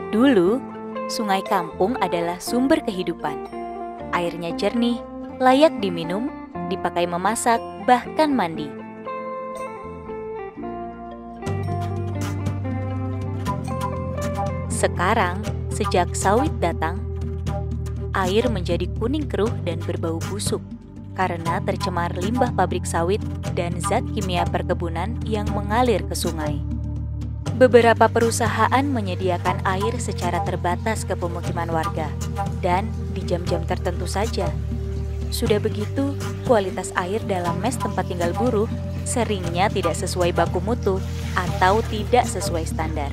Dulu, sungai kampung adalah sumber kehidupan. Airnya jernih, layak diminum, dipakai memasak, bahkan mandi. Sekarang, sejak sawit datang, air menjadi kuning keruh dan berbau busuk karena tercemar limbah pabrik sawit dan zat kimia perkebunan yang mengalir ke sungai. Beberapa perusahaan menyediakan air secara terbatas ke pemukiman warga dan di jam-jam tertentu saja. Sudah begitu, kualitas air dalam mes tempat tinggal buruh seringnya tidak sesuai baku mutu atau tidak sesuai standar.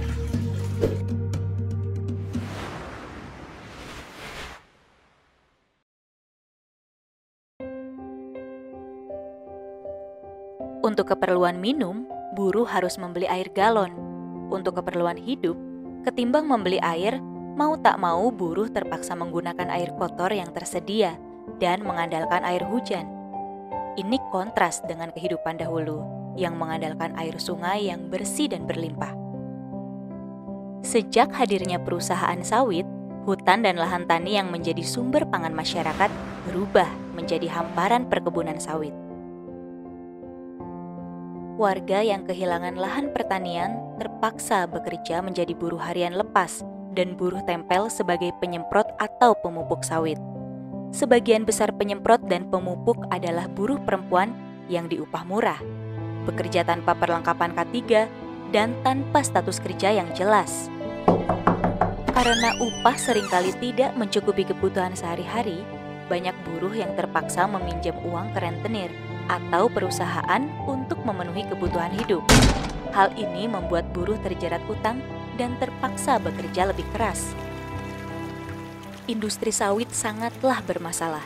Untuk keperluan minum, buruh harus membeli air galon. Untuk keperluan hidup, ketimbang membeli air, mau tak mau buruh terpaksa menggunakan air kotor yang tersedia dan mengandalkan air hujan. Ini kontras dengan kehidupan dahulu yang mengandalkan air sungai yang bersih dan berlimpah. Sejak hadirnya perusahaan sawit, hutan dan lahan tani yang menjadi sumber pangan masyarakat berubah menjadi hamparan perkebunan sawit. Warga yang kehilangan lahan pertanian terpaksa bekerja menjadi buruh harian lepas dan buruh tempel sebagai penyemprot atau pemupuk sawit. Sebagian besar penyemprot dan pemupuk adalah buruh perempuan yang diupah murah, bekerja tanpa perlengkapan K3, dan tanpa status kerja yang jelas. Karena upah seringkali tidak mencukupi kebutuhan sehari-hari, banyak buruh yang terpaksa meminjam uang ke rentenir atau perusahaan untuk memenuhi kebutuhan hidup. Hal ini membuat buruh terjerat utang dan terpaksa bekerja lebih keras. Industri sawit sangatlah bermasalah.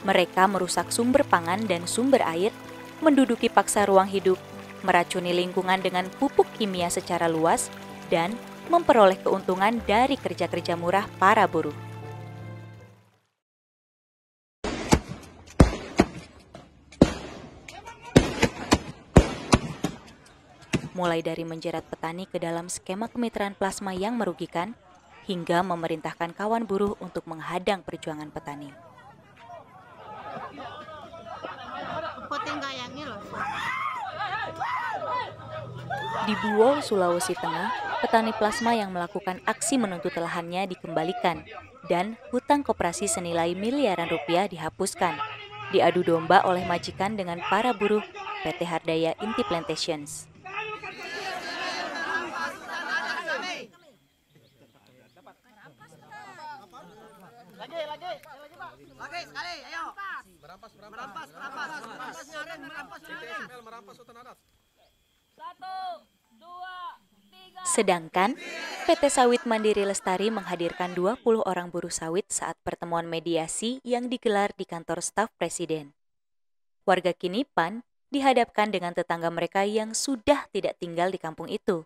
Mereka merusak sumber pangan dan sumber air, menduduki paksa ruang hidup, meracuni lingkungan dengan pupuk kimia secara luas, dan memperoleh keuntungan dari kerja-kerja murah para buruh. Mulai dari menjerat petani ke dalam skema kemitraan plasma yang merugikan, hingga memerintahkan kawan buruh untuk menghadang perjuangan petani. Di Buwol, Sulawesi Tengah, petani plasma yang melakukan aksi menuntut lahannya dikembalikan dan hutang koperasi senilai miliaran rupiah dihapuskan, diadu domba oleh majikan dengan para buruh PT Hardaya Inti Plantations. Lagi sekali, ayo. Merampas hutan adat. 1, 2, 3. Sedangkan PT Sawit Mandiri Lestari menghadirkan 20 orang buruh sawit saat pertemuan mediasi yang digelar di kantor staf Presiden. Warga Kinipan dihadapkan dengan tetangga mereka yang sudah tidak tinggal di kampung itu.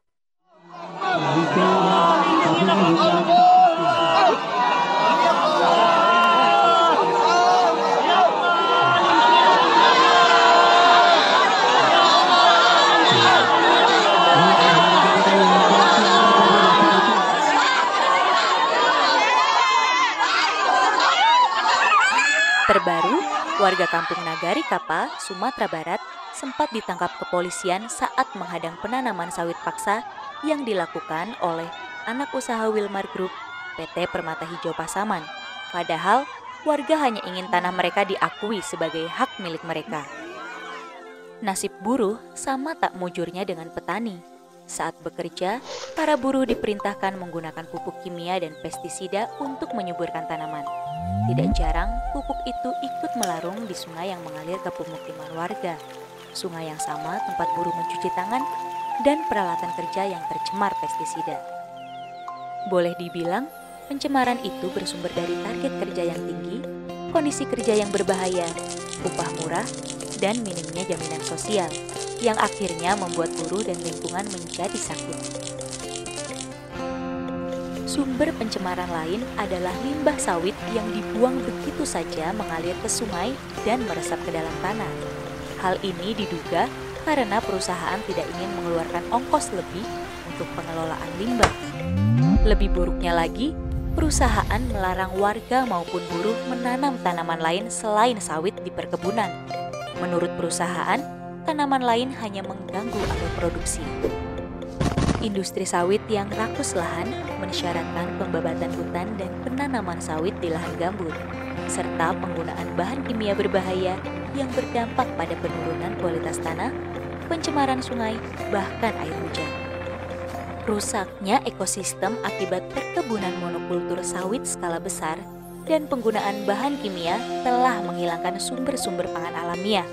Terbaru, warga kampung Nagari Kapa, Sumatera Barat, sempat ditangkap kepolisian saat menghadang penanaman sawit paksa yang dilakukan oleh anak usaha Wilmar Group PT Permata Hijau Pasaman. Padahal, warga hanya ingin tanah mereka diakui sebagai hak milik mereka. Nasib buruh sama tak mujurnya dengan petani. Saat bekerja, para buruh diperintahkan menggunakan pupuk kimia dan pestisida untuk menyuburkan tanaman. Tidak jarang, pupuk itu ikut melarung di sungai yang mengalir ke pemukiman warga. Sungai yang sama tempat buruh mencuci tangan dan peralatan kerja yang tercemar pestisida. Boleh dibilang, pencemaran itu bersumber dari target kerja yang tinggi, kondisi kerja yang berbahaya, upah murah, dan minimnya jaminan sosial, yang akhirnya membuat buruh dan lingkungan menjadi sakit. Sumber pencemaran lain adalah limbah sawit yang dibuang begitu saja mengalir ke sungai dan meresap ke dalam tanah. Hal ini diduga karena perusahaan tidak ingin mengeluarkan ongkos lebih untuk pengelolaan limbah. Lebih buruknya lagi, perusahaan melarang warga maupun buruh menanam tanaman lain selain sawit di perkebunan. Menurut perusahaan, tanaman lain hanya mengganggu alur produksi. Industri sawit yang rakus lahan mensyaratkan pembabatan hutan dan penanaman sawit di lahan gambut, serta penggunaan bahan kimia berbahaya yang berdampak pada penurunan kualitas tanah, pencemaran sungai, bahkan air hujan. Rusaknya ekosistem akibat perkebunan monokultur sawit skala besar dan penggunaan bahan kimia telah menghilangkan sumber-sumber pangan alamiah.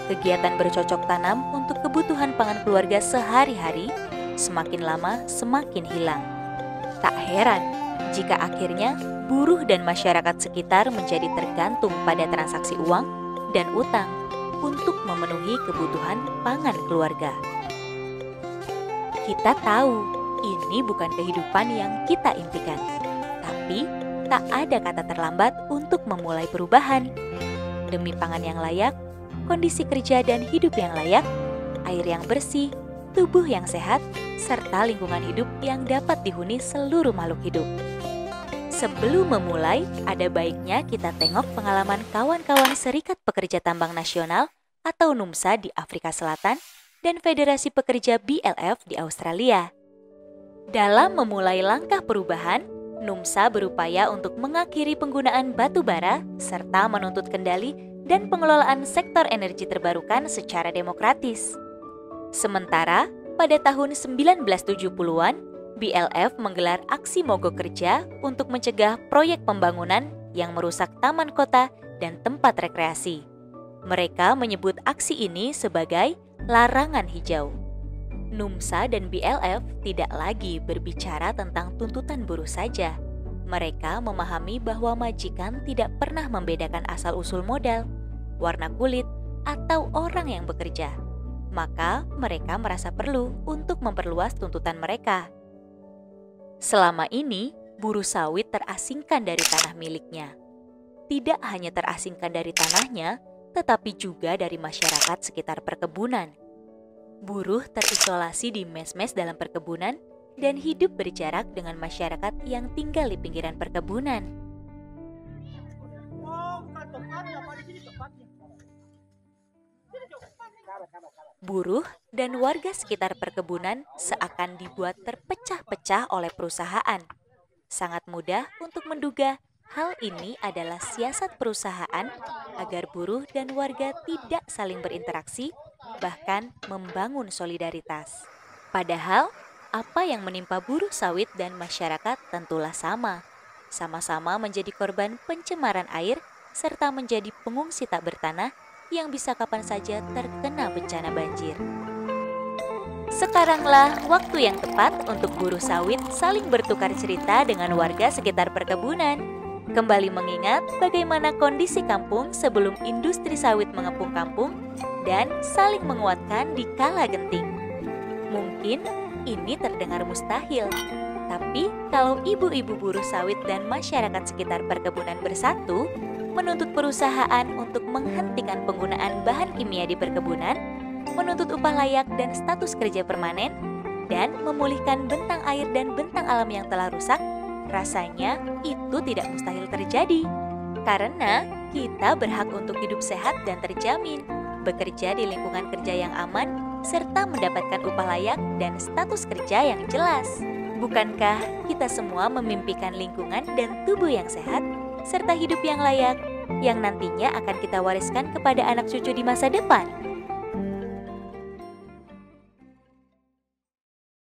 Kegiatan bercocok tanam untuk kebutuhan pangan keluarga sehari-hari semakin lama semakin hilang. Tak heran jika akhirnya buruh dan masyarakat sekitar menjadi tergantung pada transaksi uang dan utang untuk memenuhi kebutuhan pangan keluarga. Kita tahu ini bukan kehidupan yang kita impikan, tapi tak ada kata terlambat untuk memulai perubahan. Demi pangan yang layak, kondisi kerja dan hidup yang layak, air yang bersih, tubuh yang sehat, serta lingkungan hidup yang dapat dihuni seluruh makhluk hidup. Sebelum memulai, ada baiknya kita tengok pengalaman kawan-kawan Serikat Pekerja Tambang Nasional atau NUMSA di Afrika Selatan dan Federasi Pekerja BLF di Australia. Dalam memulai langkah perubahan, NUMSA berupaya untuk mengakhiri penggunaan batu bara serta menuntut kendali dan pengelolaan sektor energi terbarukan secara demokratis. Sementara, pada tahun 1970-an, BLF menggelar aksi mogok kerja untuk mencegah proyek pembangunan yang merusak taman kota dan tempat rekreasi. Mereka menyebut aksi ini sebagai larangan hijau. NUMSA dan BLF tidak lagi berbicara tentang tuntutan buruh saja. Mereka memahami bahwa majikan tidak pernah membedakan asal-usul modal, warna kulit, atau orang yang bekerja. Maka mereka merasa perlu untuk memperluas tuntutan mereka. Selama ini, buruh sawit terasingkan dari tanah miliknya. Tidak hanya terasingkan dari tanahnya, tetapi juga dari masyarakat sekitar perkebunan. Buruh terisolasi di mes-mes dalam perkebunan dan hidup berjarak dengan masyarakat yang tinggal di pinggiran perkebunan. Buruh dan warga sekitar perkebunan seakan dibuat terpecah-pecah oleh perusahaan. Sangat mudah untuk menduga hal ini adalah siasat perusahaan agar buruh dan warga tidak saling berinteraksi, bahkan membangun solidaritas. Padahal, apa yang menimpa buruh sawit dan masyarakat tentulah sama. Sama-sama menjadi korban pencemaran air serta menjadi pengungsi tak bertanah yang bisa kapan saja terkena bencana banjir. Sekaranglah waktu yang tepat untuk buruh sawit saling bertukar cerita dengan warga sekitar perkebunan. Kembali mengingat bagaimana kondisi kampung sebelum industri sawit mengepung kampung dan saling menguatkan di kala genting. Mungkin ini terdengar mustahil, tapi kalau ibu-ibu buruh sawit dan masyarakat sekitar perkebunan bersatu, menuntut perusahaan untuk menghentikan penggunaan bahan kimia di perkebunan, menuntut upah layak dan status kerja permanen, dan memulihkan bentang air dan bentang alam yang telah rusak, rasanya itu tidak mustahil terjadi. Karena kita berhak untuk hidup sehat dan terjamin, bekerja di lingkungan kerja yang aman, serta mendapatkan upah layak dan status kerja yang jelas. Bukankah kita semua memimpikan lingkungan dan tubuh yang sehat, serta hidup yang layak, yang nantinya akan kita wariskan kepada anak cucu di masa depan?